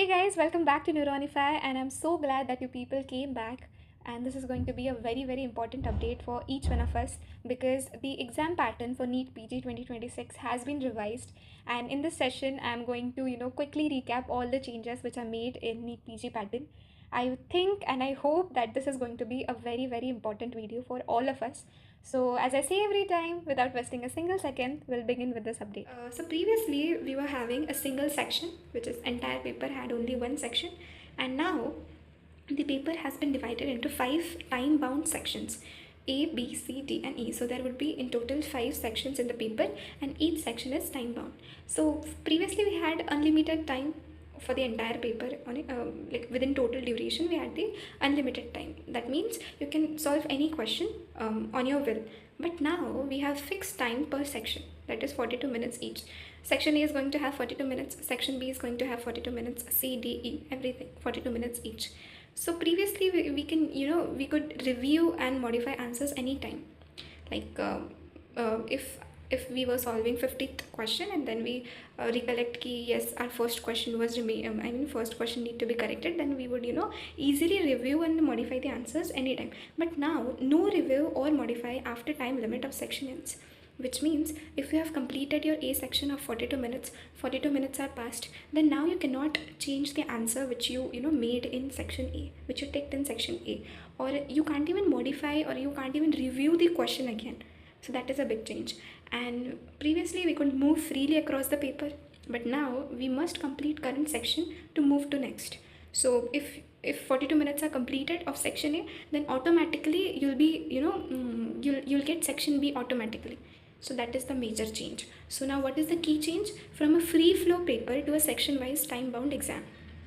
Hey guys, welcome back to Neuronify, and I'm so glad that you people came back. And this is going to be a very important update for each one of us because the exam pattern for Neet PG 2026 has been revised. And in this session, I'm going to quickly recap all the changes which are made in Neet PG pattern. I think and I hope that this is going to be a very important video for all of us. So, as I say every time, without wasting a single second, we'll begin with this update. So previously we were having a single section, which is entire paper had only one section, and now the paper has been divided into 5 time-bound sections: A, B, C, D, and E. So there would be in total 5 sections in the paper, and each section is time-bound. So previously we had unlimited time for the entire paper on it, like within total duration we had the unlimited time. That means you can solve any question on your will. But now we have fixed time per section, that is 42 minutes each. Section A is going to have 42 minutes, section B is going to have 42 minutes, C, D, E, everything 42 minutes each. So previously we can we could review and modify answers anytime. Like if we were solving 50th question and then we recollect ki yes, our first question was first question need to be corrected, then we would easily review and modify the answers anytime. But now no review or modify after time limit of section ends, which means if you have completed your A section of 42 minutes, 42 minutes are passed, then now you cannot change the answer which you made in section A, which you ticked in section A, or you can't even modify or you can't even review the question again. So that is a big change. And previously we could move freely across the paper, but now we must complete current section to move to next. So if 42 minutes are completed of section A, then automatically you'll be you'll get section B automatically. So that is the major change. So now what is the key change? From a free flow paper to a section wise time bound exam.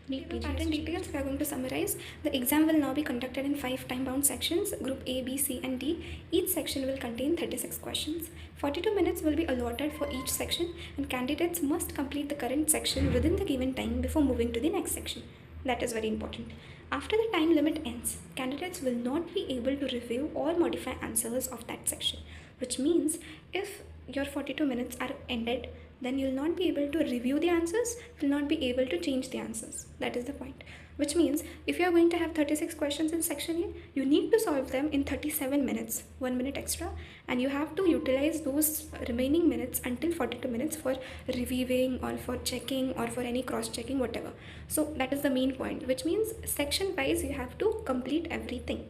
Neet pattern details we are going to summarize. The exam will now be conducted in 5 time-bound sections, group A, B, C, and D. Each section will contain 36 questions. 42 minutes will be allotted for each section, and candidates must complete the current section within the given time before moving to the next section. That is very important. After the time limit ends, candidates will not be able to review or modify answers of that section, which means if your 42 minutes are ended, then you'll not be able to review the answers, you'll not be able to change the answers. That is the point. Which means if you are going to have 36 questions in section A, you need to solve them in 37 minutes, 1 minute extra, and you have to utilize those remaining minutes until 42 minutes for reviewing or for checking or for any cross checking, whatever. So that is the main point, which means section wise you have to complete everything.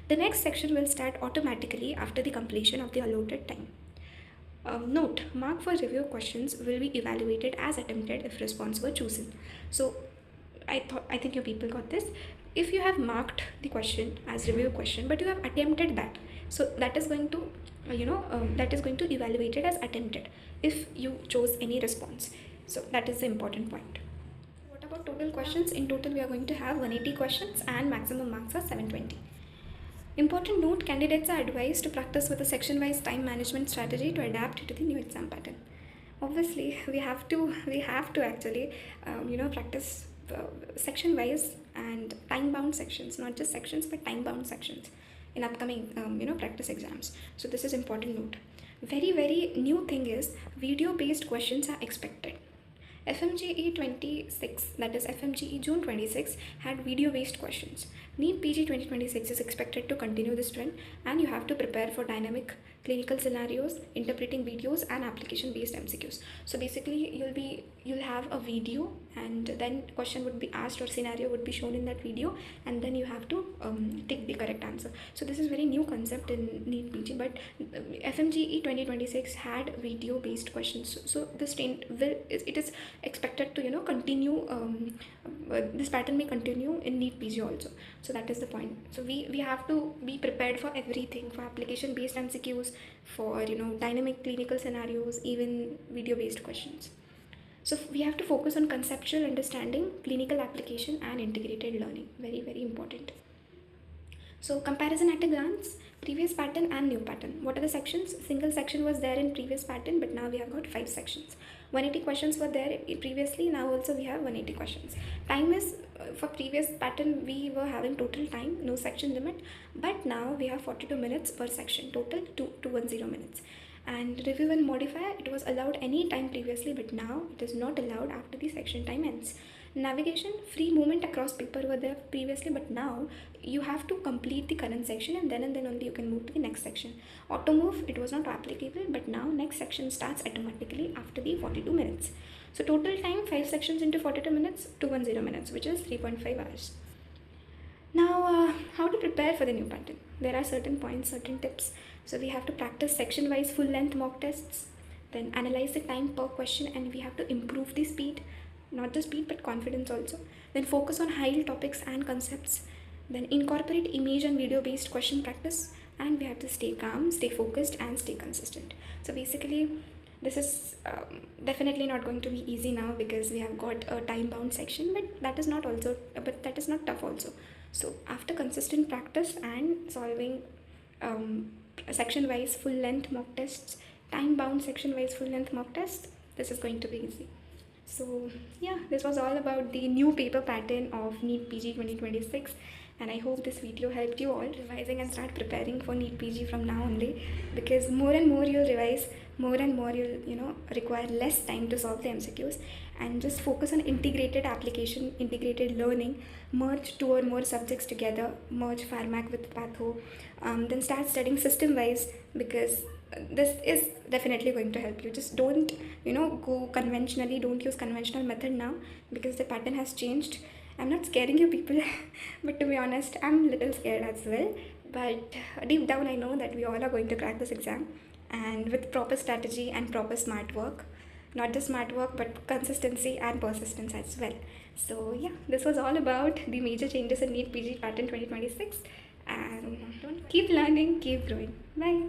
The next section will start automatically after the completion of the allotted time. Note, mark for review questions will be evaluated as attempted if response were chosen. So I think you people got this. If you have marked the question as review question but you have attempted that, so that is going to that is going to evaluate it as attempted if you chose any response. So that is the important point. What about total questions? In total we are going to have 180 questions and maximum marks are 720. Important note, candidates are advised to practice with a section-wise time management strategy to adapt to the new exam pattern. Obviously, we have to actually practice section-wise and time-bound sections, not just sections but time-bound sections in upcoming practice exams. So this is important note. Very new thing is video-based questions are expected. FMGE 26, that is FMGE June 26, had video-based questions. Neet PG 2026 is expected to continue this trend, and you have to prepare for dynamic clinical scenarios, interpreting videos, and application-based MCQs. So basically, you'll have a video, and then question would be asked or scenario would be shown in that video, and then you have to take the correct answer. So this is very new concept in Neet PG, but FMGE 2026 had video-based questions. So this trend it is expected to continue. This pattern may continue in Neet PG also. So that is the point. So we have to be prepared for everything, for application based MCQs, for dynamic clinical scenarios, even video based questions. So we have to focus on conceptual understanding, clinical application, and integrated learning. Very important. So comparison at a glance, previous pattern and new pattern. What are the sections? Single section was there in previous pattern, but now we have got 5 sections. 180 questions were there previously, now also we have 180 questions. Time is, for previous pattern we were having total time, no section limit, but now we have 42 minutes per section, total 210 minutes. And review and modify, it was allowed any time previously, but now it is not allowed after the section time ends. Navigation, free movement across paper were there previously, but now you have to complete the current section, and then only you can move to the next section. Auto move, it was not applicable, but now next section starts automatically after the 42 minutes. So total time, 5 sections into 42 minutes, 210 minutes, which is 3.5 hours. Now, how to prepare for the new pattern? There are certain points, certain tips. So we have to practice section-wise full-length mock tests, then analyze the time per question, and we have to improve the speed, not the speed but confidence also. Then focus on high topics and concepts. Then incorporate image and video-based question practice, and we have to stay calm, stay focused, and stay consistent. So basically, this is definitely not going to be easy now because we have got a time-bound section, but that is not tough also. So after consistent practice and solving section-wise full-length mock tests, time-bound section-wise full-length mock tests, this is going to be easy. So yeah, this was all about the new paper pattern of Neet PG 2026, and I hope this video helped you all revising and start preparing for Neet PG from now only, because more and more you'll revise, more and more you'll require less time to solve the MCQs, and just focus on integrated application, integrated learning, merge 2 or more subjects together, merge pharmac with patho, then start studying system wise, because this is definitely going to help you. Just don't go conventionally, don't use conventional method now, because the pattern has changed. I'm not scaring you people but to be honest, I'm a little scared as well, but deep down I know that we all are going to crack this exam, and with proper strategy and proper smart work, not just smart work but consistency and persistence as well. So yeah, this was all about the major changes in Neet PG pattern 2026, and don't keep learning, keep growing. Bye.